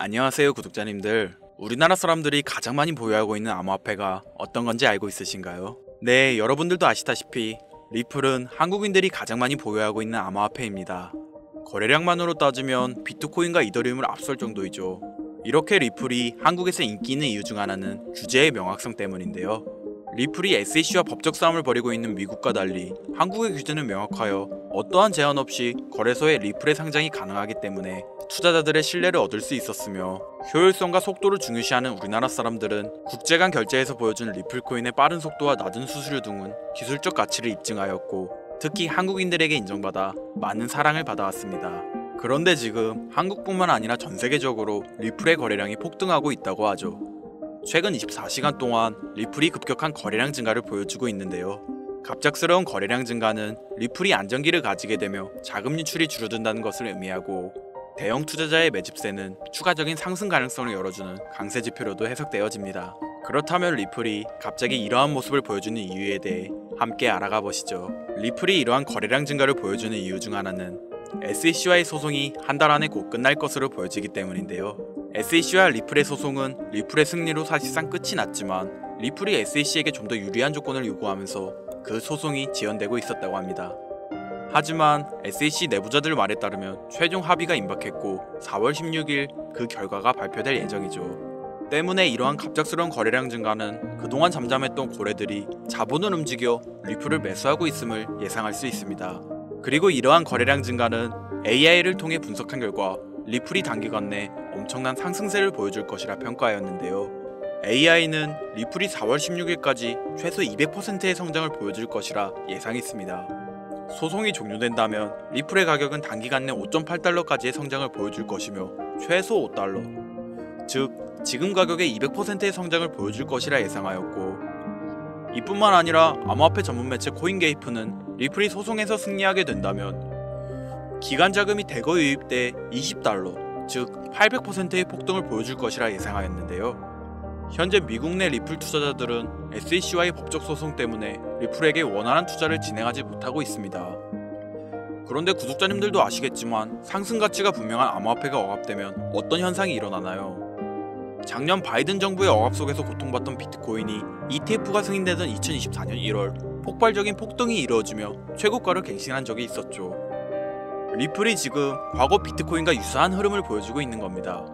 안녕하세요 구독자님들. 우리나라 사람들이 가장 많이 보유하고 있는 암호화폐가 어떤 건지 알고 있으신가요? 네, 여러분들도 아시다시피 리플은 한국인들이 가장 많이 보유하고 있는 암호화폐입니다. 거래량만으로 따지면 비트코인과 이더리움을 앞설 정도이죠. 이렇게 리플이 한국에서 인기 있는 이유 중 하나는 규제의 명확성 때문인데요. 리플이 SEC와 법적 싸움을 벌이고 있는 미국과 달리 한국의 규제는 명확하여 어떠한 제한 없이 거래소에 리플의 상장이 가능하기 때문에 투자자들의 신뢰를 얻을 수 있었으며, 효율성과 속도를 중요시하는 우리나라 사람들은 국제 간 결제에서 보여준 리플코인의 빠른 속도와 낮은 수수료 등은 기술적 가치를 입증하였고, 특히 한국인들에게 인정받아 많은 사랑을 받아왔습니다. 그런데 지금 한국뿐만 아니라 전 세계적으로 리플의 거래량이 폭등하고 있다고 하죠. 최근 24시간 동안 리플이 급격한 거래량 증가를 보여주고 있는데요. 갑작스러운 거래량 증가는 리플이 안정기를 가지게 되며 자금 유출이 줄어든다는 것을 의미하고, 대형 투자자의 매집세는 추가적인 상승 가능성을 열어주는 강세 지표로도 해석되어집니다. 그렇다면 리플이 갑자기 이러한 모습을 보여주는 이유에 대해 함께 알아가 보시죠. 리플이 이러한 거래량 증가를 보여주는 이유 중 하나는 SEC와의 소송이 한 달 안에 곧 끝날 것으로 보여지기 때문인데요. SEC와 리플의 소송은 리플의 승리로 사실상 끝이 났지만, 리플이 SEC에게 좀 더 유리한 조건을 요구하면서 그 소송이 지연되고 있었다고 합니다. 하지만 SEC 내부자들 말에 따르면 최종 합의가 임박했고 4월 16일 그 결과가 발표될 예정이죠. 때문에 이러한 갑작스러운 거래량 증가는 그동안 잠잠했던 고래들이 자본을 움직여 리플을 매수하고 있음을 예상할 수 있습니다. 그리고 이러한 거래량 증가는 AI를 통해 분석한 결과 리플이 단기간 내 엄청난 상승세를 보여줄 것이라 평가하였는데요. AI는 리플이 4월 16일까지 최소 200%의 성장을 보여줄 것이라 예상했습니다. 소송이 종료된다면 리플의 가격은 단기간 내 5.8달러까지의 성장을 보여줄 것이며 최소 5달러, 즉 지금 가격의 200%의 성장을 보여줄 것이라 예상하였고, 이뿐만 아니라 암호화폐 전문 매체 코인게이프는 리플이 소송에서 승리하게 된다면 기간 자금이 대거 유입돼 20달러, 즉 800%의 폭등을 보여줄 것이라 예상하였는데요. 현재 미국 내 리플 투자자들은 SEC와의 법적 소송 때문에 리플에게 원활한 투자를 진행하지 못하고 있습니다. 그런데 구독자님들도 아시겠지만 상승 가치가 분명한 암호화폐가 억압되면 어떤 현상이 일어나나요? 작년 바이든 정부의 억압 속에서 고통받던 비트코인이 ETF가 승인되던 2024년 1월 폭발적인 폭등이 이루어지며 최고가를 갱신한 적이 있었죠. 리플이 지금 과거 비트코인과 유사한 흐름을 보여주고 있는 겁니다.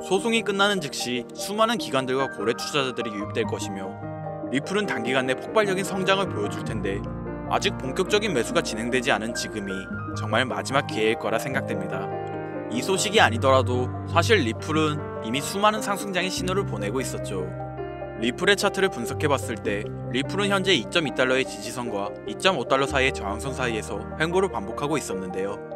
소송이 끝나는 즉시 수많은 기관들과 고래 투자자들이 유입될 것이며, 리플은 단기간 내 폭발적인 성장을 보여줄 텐데 아직 본격적인 매수가 진행되지 않은 지금이 정말 마지막 기회일 거라 생각됩니다. 이 소식이 아니더라도 사실 리플은 이미 수많은 상승장의 신호를 보내고 있었죠. 리플의 차트를 분석해봤을 때 리플은 현재 2.2달러의 지지선과 2.5달러 사이의 저항선 사이에서 횡보를 반복하고 있었는데요.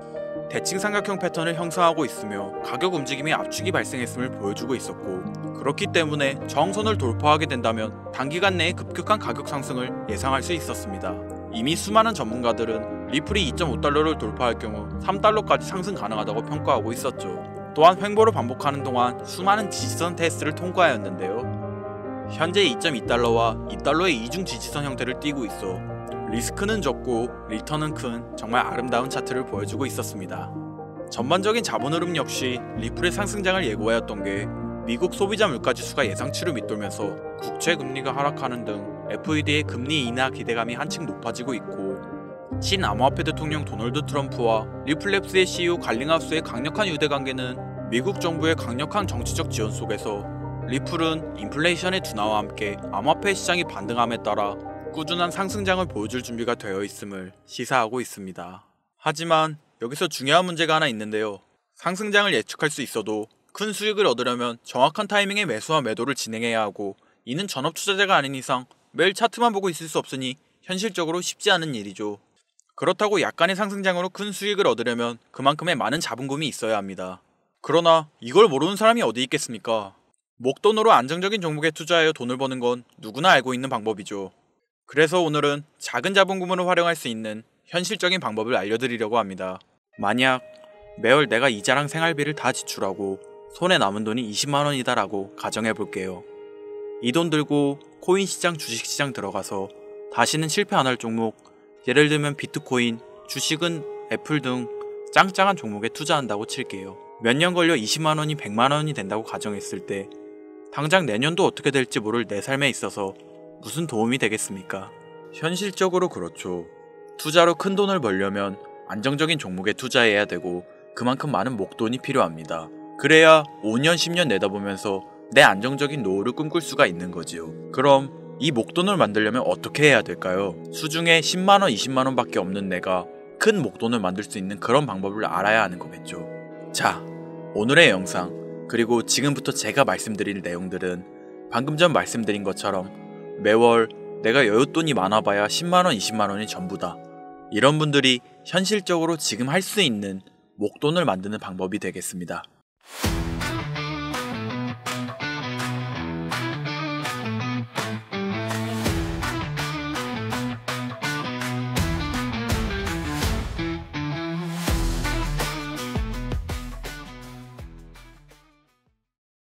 대칭 삼각형 패턴을 형성하고 있으며 가격 움직임에 압축이 발생했음을 보여주고 있었고, 그렇기 때문에 저항선을 돌파하게 된다면 단기간 내에 급격한 가격 상승을 예상할 수 있었습니다. 이미 수많은 전문가들은 리플이 2.5달러를 돌파할 경우 3달러까지 상승 가능하다고 평가하고 있었죠. 또한 횡보를 반복하는 동안 수많은 지지선 테스트를 통과하였는데요. 현재 2.2달러와 2달러의 이중 지지선 형태를 띠고 있어 리스크는 적고 리턴은 큰 정말 아름다운 차트를 보여주고 있었습니다. 전반적인 자본 흐름 역시 리플의 상승장을 예고하였던 게 미국 소비자 물가지수가 예상치를 밑돌면서 국채 금리가 하락하는 등 FED의 금리 인하 기대감이 한층 높아지고 있고, 친암호화폐 대통령 도널드 트럼프와 리플랩스의 CEO 갈링하우스의 강력한 유대관계는 미국 정부의 강력한 정치적 지원 속에서 리플은 인플레이션의 둔화와 함께 암호화폐 시장이 반등함에 따라 꾸준한 상승장을 보여줄 준비가 되어 있음을 시사하고 있습니다. 하지만 여기서 중요한 문제가 하나 있는데요. 상승장을 예측할 수 있어도 큰 수익을 얻으려면 정확한 타이밍에 매수와 매도를 진행해야 하고, 이는 전업 투자자가 아닌 이상 매일 차트만 보고 있을 수 없으니 현실적으로 쉽지 않은 일이죠. 그렇다고 약간의 상승장으로 큰 수익을 얻으려면 그만큼의 많은 자본금이 있어야 합니다. 그러나 이걸 모르는 사람이 어디 있겠습니까? 목돈으로 안정적인 종목에 투자하여 돈을 버는 건 누구나 알고 있는 방법이죠. 그래서 오늘은 작은 자본금으로 활용할 수 있는 현실적인 방법을 알려드리려고 합니다. 만약 매월 내가 이자랑 생활비를 다 지출하고 손에 남은 돈이 20만원이다 라고 가정해볼게요. 이 돈 들고 코인시장, 주식시장 들어가서 다시는 실패 안 할 종목, 예를 들면 비트코인, 주식은 애플 등 짱짱한 종목에 투자한다고 칠게요. 몇 년 걸려 20만 원이 100만 원이 된다고 가정했을 때 당장 내년도 어떻게 될지 모를 내 삶에 있어서 무슨 도움이 되겠습니까? 현실적으로 그렇죠. 투자로 큰 돈을 벌려면 안정적인 종목에 투자해야 되고 그만큼 많은 목돈이 필요합니다. 그래야 5년, 10년 내다보면서 내 안정적인 노후를 꿈꿀 수가 있는 거지요. 그럼 이 목돈을 만들려면 어떻게 해야 될까요? 수중에 10만원, 20만원 밖에 없는 내가 큰 목돈을 만들 수 있는 그런 방법을 알아야 하는 거겠죠. 자, 오늘의 영상 그리고 지금부터 제가 말씀드릴 내용들은 방금 전 말씀드린 것처럼 매월 내가 여윳돈이 많아봐야 10만원, 20만원이 전부다. 이런 분들이 현실적으로 지금 할 수 있는 목돈을 만드는 방법이 되겠습니다.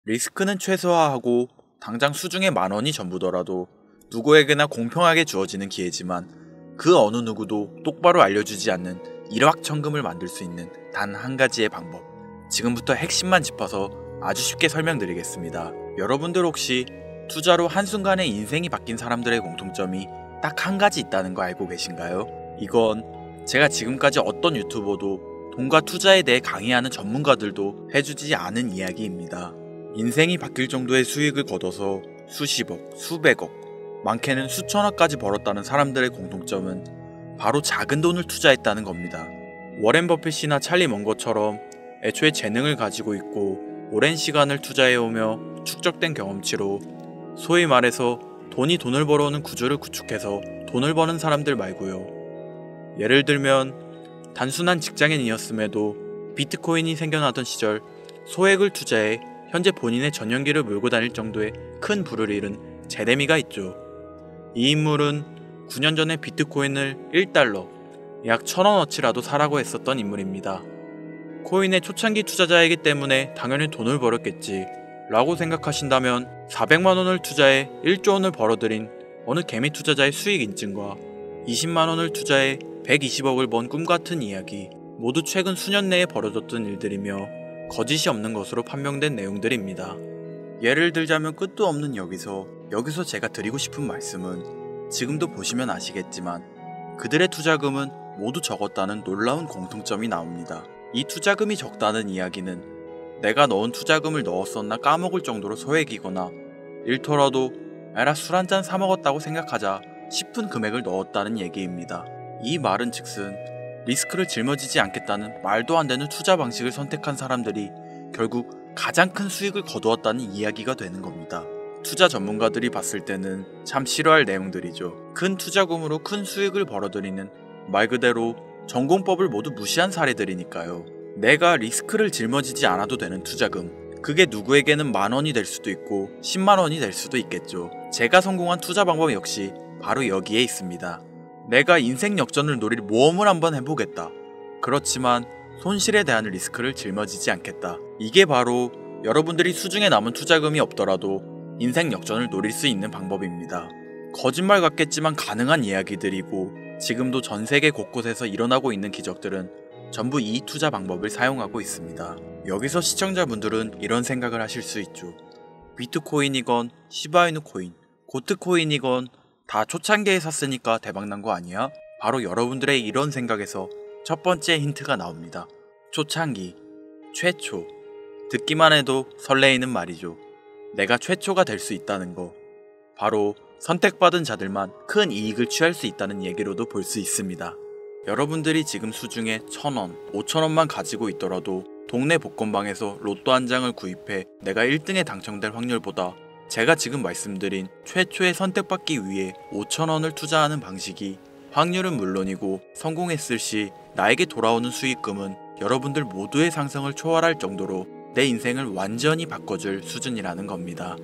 리스크는 최소화하고 당장 수중에 만원이 전부더라도 누구에게나 공평하게 주어지는 기회지만 그 어느 누구도 똑바로 알려주지 않는 일확천금을 만들 수 있는 단 한 가지의 방법. 지금부터 핵심만 짚어서 아주 쉽게 설명드리겠습니다. 여러분들 혹시 투자로 한순간에 인생이 바뀐 사람들의 공통점이 딱 한 가지 있다는 거 알고 계신가요? 이건 제가 지금까지 어떤 유튜버도 돈과 투자에 대해 강의하는 전문가들도 해주지 않은 이야기입니다. 인생이 바뀔 정도의 수익을 거둬서 수십억, 수백억, 많게는 수천억까지 벌었다는 사람들의 공통점은 바로 작은 돈을 투자했다는 겁니다. 워렌 버핏이나 찰리 먼거처럼 애초에 재능을 가지고 있고 오랜 시간을 투자해오며 축적된 경험치로 소위 말해서 돈이 돈을 벌어오는 구조를 구축해서 돈을 버는 사람들 말고요. 예를 들면 단순한 직장인이었음에도 비트코인이 생겨나던 시절 소액을 투자해 현재 본인의 전용기를 몰고 다닐 정도의 큰 부를 잃은 제레미가 있죠. 이 인물은 9년 전에 비트코인을 1달러, 약 1,000원어치라도 사라고 했었던 인물입니다. 코인의 초창기 투자자이기 때문에 당연히 돈을 벌었겠지 라고 생각하신다면 400만원을 투자해 1조원을 벌어들인 어느 개미 투자자의 수익 인증과 20만원을 투자해 120억을 번 꿈같은 이야기, 모두 최근 수년 내에 벌어졌던 일들이며 거짓이 없는 것으로 판명된 내용들입니다. 예를 들자면 끝도 없는 여기서 제가 드리고 싶은 말씀은 지금도 보시면 아시겠지만 그들의 투자금은 모두 적었다는 놀라운 공통점이 나옵니다. 이 투자금이 적다는 이야기는 내가 넣은 투자금을 넣었었나 까먹을 정도로 소액이거나 일터라도 에라 술 한잔 사먹었다고 생각하자 싶은 금액을 넣었다는 얘기입니다. 이 말은 즉슨 리스크를 짊어지지 않겠다는 말도 안 되는 투자 방식을 선택한 사람들이 결국 가장 큰 수익을 거두었다는 이야기가 되는 겁니다. 투자 전문가들이 봤을 때는 참 싫어할 내용들이죠. 큰 투자금으로 큰 수익을 벌어들이는 말 그대로 전공법을 모두 무시한 사례들이니까요. 내가 리스크를 짊어지지 않아도 되는 투자금, 그게 누구에게는 만원이 될 수도 있고 10만원이 될 수도 있겠죠. 제가 성공한 투자 방법 역시 바로 여기에 있습니다. 내가 인생 역전을 노릴 모험을 한번 해보겠다. 그렇지만 손실에 대한 리스크를 짊어지지 않겠다. 이게 바로 여러분들이 수중에 남은 투자금이 없더라도 인생 역전을 노릴 수 있는 방법입니다. 거짓말 같겠지만 가능한 이야기들이고 지금도 전 세계 곳곳에서 일어나고 있는 기적들은 전부 이 투자 방법을 사용하고 있습니다. 여기서 시청자분들은 이런 생각을 하실 수 있죠. 비트코인이건 시바이누 코인, 고트코인이건 다 초창기에 샀으니까 대박난 거 아니야? 바로 여러분들의 이런 생각에서 첫 번째 힌트가 나옵니다. 초창기, 최초. 듣기만 해도 설레이는 말이죠. 내가 최초가 될 수 있다는 거. 바로 선택받은 자들만 큰 이익을 취할 수 있다는 얘기로도 볼 수 있습니다. 여러분들이 지금 수중에 1,000원, 5,000원만 가지고 있더라도 동네 복권방에서 로또 한 장을 구입해 내가 1등에 당첨될 확률보다 제가 지금 말씀드린 최초의 선택받기 위해 5,000원을 투자하는 방식이 확률은 물론이고 성공했을 시 나에게 돌아오는 수익금은 여러분들 모두의 상상을 초월할 정도로 내 인생을 완전히 바꿔줄 수준이라는 겁니다.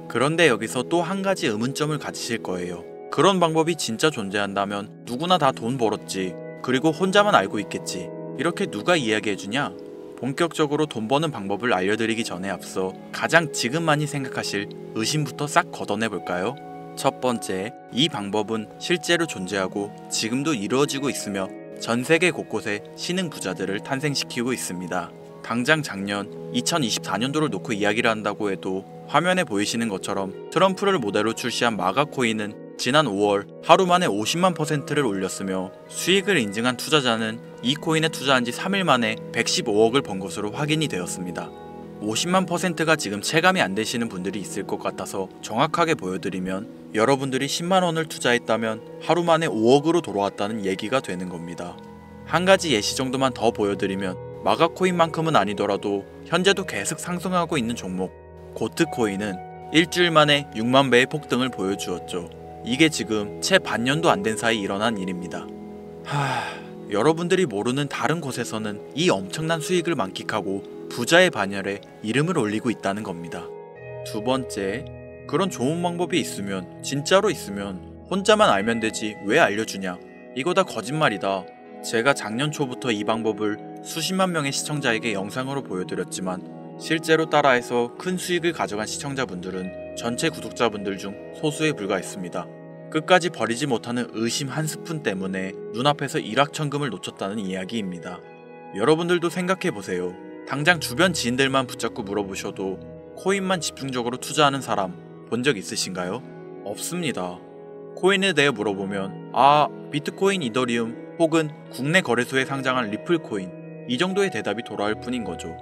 그런데 여기서 또 한 가지 의문점을 가지실 거예요. 그런 방법이 진짜 존재한다면 누구나 다 돈 벌었지, 그리고 혼자만 알고 있겠지, 이렇게 누가 이야기해주냐? 본격적으로 돈 버는 방법을 알려드리기 전에 앞서 가장 지금 많이 생각하실 의심부터 싹 걷어내볼까요? 첫 번째, 이 방법은 실제로 존재하고 지금도 이루어지고 있으며 전 세계 곳곳에 신흥 부자들을 탄생시키고 있습니다. 당장 작년 2024년도를 놓고 이야기를 한다고 해도 화면에 보이시는 것처럼 트럼프를 모델로 출시한 마가 코인은 지난 5월 하루 만에 50만 %를 올렸으며 수익을 인증한 투자자는 이 코인에 투자한 지 3일 만에 115억을 번 것으로 확인이 되었습니다. 50만 %가 지금 체감이 안 되시는 분들이 있을 것 같아서 정확하게 보여드리면 여러분들이 10만 원을 투자했다면 하루 만에 5억으로 돌아왔다는 얘기가 되는 겁니다. 한 가지 예시 정도만 더 보여드리면 마가코인만큼은 아니더라도 현재도 계속 상승하고 있는 종목 고트코인은 일주일 만에 6만 배의 폭등을 보여주었죠. 이게 지금 채 반년도 안 된 사이 일어난 일입니다. 여러분들이 모르는 다른 곳에서는 이 엄청난 수익을 만끽하고 부자의 반열에 이름을 올리고 있다는 겁니다. 두 번째, 그런 좋은 방법이 있으면 진짜로 있으면 혼자만 알면 되지 왜 알려주냐, 이거 다 거짓말이다. 제가 작년 초부터 이 방법을 수십만 명의 시청자에게 영상으로 보여드렸지만 실제로 따라해서 큰 수익을 가져간 시청자분들은 전체 구독자분들 중 소수에 불과했습니다. 끝까지 버리지 못하는 의심 한 스푼 때문에 눈앞에서 일확천금을 놓쳤다는 이야기입니다. 여러분들도 생각해보세요. 당장 주변 지인들만 붙잡고 물어보셔도 코인만 집중적으로 투자하는 사람 본 적 있으신가요? 없습니다. 코인에 대해 물어보면 비트코인, 이더리움 혹은 국내 거래소에 상장한 리플코인, 이 정도의 대답이 돌아올 뿐인 거죠.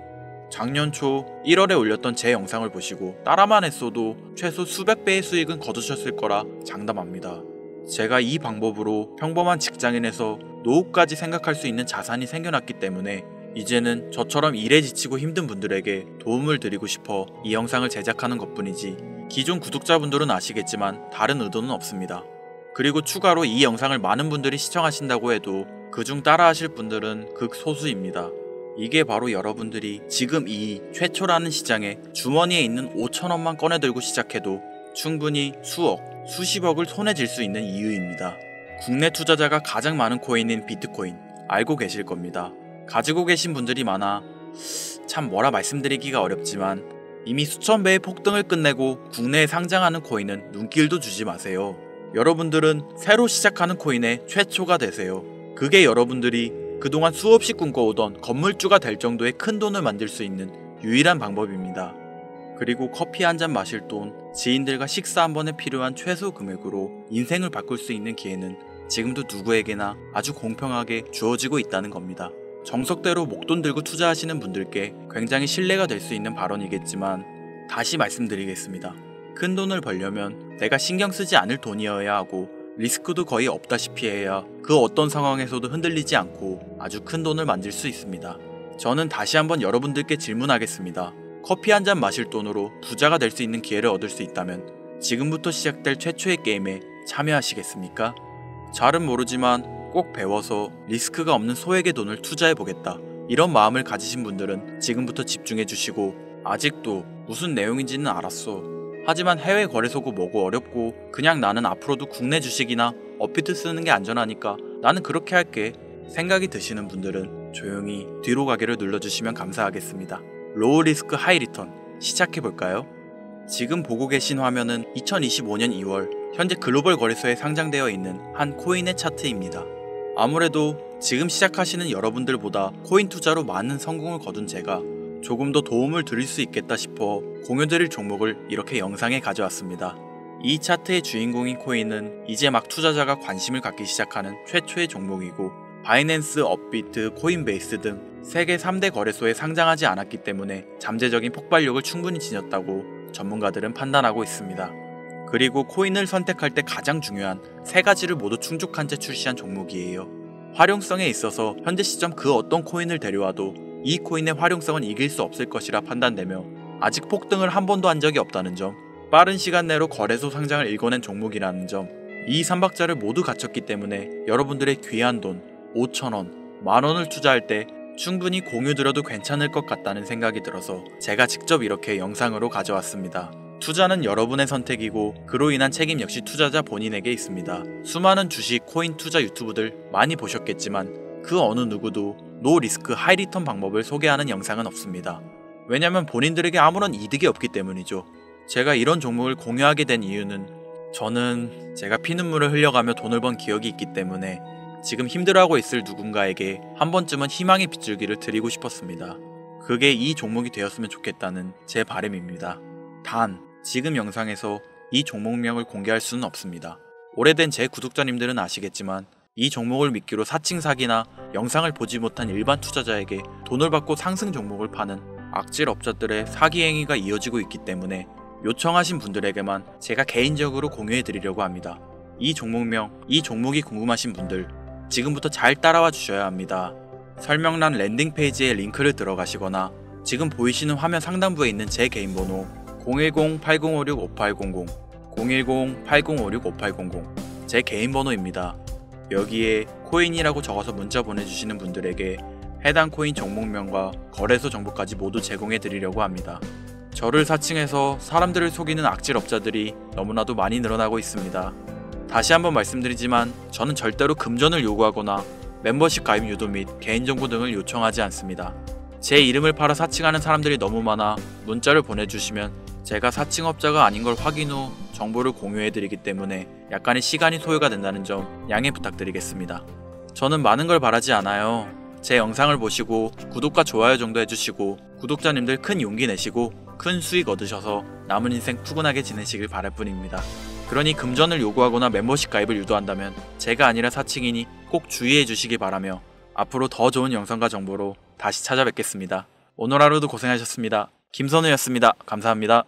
작년 초 1월에 올렸던 제 영상을 보시고 따라만 했어도 최소 수백 배의 수익은 거두셨을 거라 장담합니다. 제가 이 방법으로 평범한 직장인에서 노후까지 생각할 수 있는 자산이 생겨났기 때문에 이제는 저처럼 일에 지치고 힘든 분들에게 도움을 드리고 싶어 이 영상을 제작하는 것뿐이지 기존 구독자분들은 아시겠지만 다른 의도는 없습니다. 그리고 추가로 이 영상을 많은 분들이 시청하신다고 해도 그중 따라하실 분들은 극소수입니다. 이게 바로 여러분들이 지금 이 최초라는 시장에 주머니에 있는 5천원만 꺼내들고 시작해도 충분히 수억, 수십억을 손에 쥘 수 있는 이유입니다. 국내 투자자가 가장 많은 코인인 비트코인 알고 계실 겁니다. 가지고 계신 분들이 많아 참 뭐라 말씀드리기가 어렵지만 이미 수천 배의 폭등을 끝내고 국내에 상장하는 코인은 눈길도 주지 마세요. 여러분들은 새로 시작하는 코인의 최초가 되세요. 그게 여러분들이 그동안 수없이 꿈꿔오던 건물주가 될 정도의 큰 돈을 만들 수 있는 유일한 방법입니다. 그리고 커피 한 잔 마실 돈, 지인들과 식사 한 번에 필요한 최소 금액으로 인생을 바꿀 수 있는 기회는 지금도 누구에게나 아주 공평하게 주어지고 있다는 겁니다. 정석대로 목돈 들고 투자하시는 분들께 굉장히 신뢰가 될 수 있는 발언이겠지만 다시 말씀드리겠습니다. 큰 돈을 벌려면 내가 신경 쓰지 않을 돈이어야 하고 리스크도 거의 없다시피 해야 그 어떤 상황에서도 흔들리지 않고 아주 큰 돈을 만들 수 있습니다. 저는 다시 한번 여러분들께 질문하겠습니다. 커피 한 잔 마실 돈으로 부자가 될 수 있는 기회를 얻을 수 있다면 지금부터 시작될 최초의 게임에 참여하시겠습니까? 잘은 모르지만 꼭 배워서 리스크가 없는 소액의 돈을 투자해보겠다, 이런 마음을 가지신 분들은 지금부터 집중해주시고, 아직도 무슨 내용인지는 알았어, 하지만 해외 거래소고 뭐고 어렵고 그냥 나는 앞으로도 국내 주식이나 업비트 쓰는 게 안전하니까 나는 그렇게 할게 생각이 드시는 분들은 조용히 뒤로 가기를 눌러주시면 감사하겠습니다. 로우 리스크 하이 리턴 시작해볼까요? 지금 보고 계신 화면은 2025년 2월 현재 글로벌 거래소에 상장되어 있는 한 코인의 차트입니다. 아무래도 지금 시작하시는 여러분들보다 코인 투자로 많은 성공을 거둔 제가 조금 더 도움을 드릴 수 있겠다 싶어 공유드릴 종목을 이렇게 영상에 가져왔습니다. 이 차트의 주인공인 코인은 이제 막 투자자가 관심을 갖기 시작하는 최초의 종목이고 바이낸스, 업비트, 코인베이스 등 세계 3대 거래소에 상장하지 않았기 때문에 잠재적인 폭발력을 충분히 지녔다고 전문가들은 판단하고 있습니다. 그리고 코인을 선택할 때 가장 중요한 세 가지를 모두 충족한 채 출시한 종목이에요. 활용성에 있어서 현재 시점 그 어떤 코인을 데려와도 이 코인의 활용성은 이길 수 없을 것이라 판단되며 아직 폭등을 한 번도 한 적이 없다는 점, 빠른 시간 내로 거래소 상장을 일궈낸 종목이라는 점, 이 3박자를 모두 갖췄기 때문에 여러분들의 귀한 돈 5,000원, 만원을 투자할 때 충분히 공유드려도 괜찮을 것 같다는 생각이 들어서 제가 직접 이렇게 영상으로 가져왔습니다. 투자는 여러분의 선택이고 그로 인한 책임 역시 투자자 본인에게 있습니다. 수많은 주식, 코인 투자 유튜브들 많이 보셨겠지만 그 어느 누구도 노 리스크 하이 리턴 방법을 소개하는 영상은 없습니다. 왜냐면 본인들에게 아무런 이득이 없기 때문이죠. 제가 이런 종목을 공유하게 된 이유는 저는 제가 피눈물을 흘려가며 돈을 번 기억이 있기 때문에 지금 힘들어하고 있을 누군가에게 한 번쯤은 희망의 빗줄기를 드리고 싶었습니다. 그게 이 종목이 되었으면 좋겠다는 제 바람입니다. 단, 지금 영상에서 이 종목명을 공개할 수는 없습니다. 오래된 제 구독자님들은 아시겠지만 이 종목을 미끼로 사칭 사기나 영상을 보지 못한 일반 투자자에게 돈을 받고 상승 종목을 파는 악질 업자들의 사기 행위가 이어지고 있기 때문에 요청하신 분들에게만 제가 개인적으로 공유해 드리려고 합니다. 이 종목명, 이 종목이 궁금하신 분들 지금부터 잘 따라와 주셔야 합니다. 설명란 랜딩 페이지에 링크를 들어가시거나 지금 보이시는 화면 상단부에 있는 제 개인 번호 010-8056-5800 010-8056-5800 제 개인 번호입니다. 여기에 코인이라고 적어서 문자 보내주시는 분들에게 해당 코인 종목명과 거래소 정보까지 모두 제공해 드리려고 합니다. 저를 사칭해서 사람들을 속이는 악질 업자들이 너무나도 많이 늘어나고 있습니다. 다시 한번 말씀드리지만 저는 절대로 금전을 요구하거나 멤버십 가입 유도 및 개인정보 등을 요청하지 않습니다. 제 이름을 팔아 사칭하는 사람들이 너무 많아 문자를 보내주시면 제가 사칭업자가 아닌 걸 확인 후 정보를 공유해드리기 때문에 약간의 시간이 소요가 된다는 점 양해 부탁드리겠습니다. 저는 많은 걸 바라지 않아요. 제 영상을 보시고 구독과 좋아요 정도 해주시고 구독자님들 큰 용기 내시고 큰 수익 얻으셔서 남은 인생 푸근하게 지내시길 바랄 뿐입니다. 그러니 금전을 요구하거나 멤버십 가입을 유도한다면 제가 아니라 사칭이니 꼭 주의해 주시기 바라며 앞으로 더 좋은 영상과 정보로 다시 찾아뵙겠습니다. 오늘 하루도 고생하셨습니다. 김선우였습니다. 감사합니다.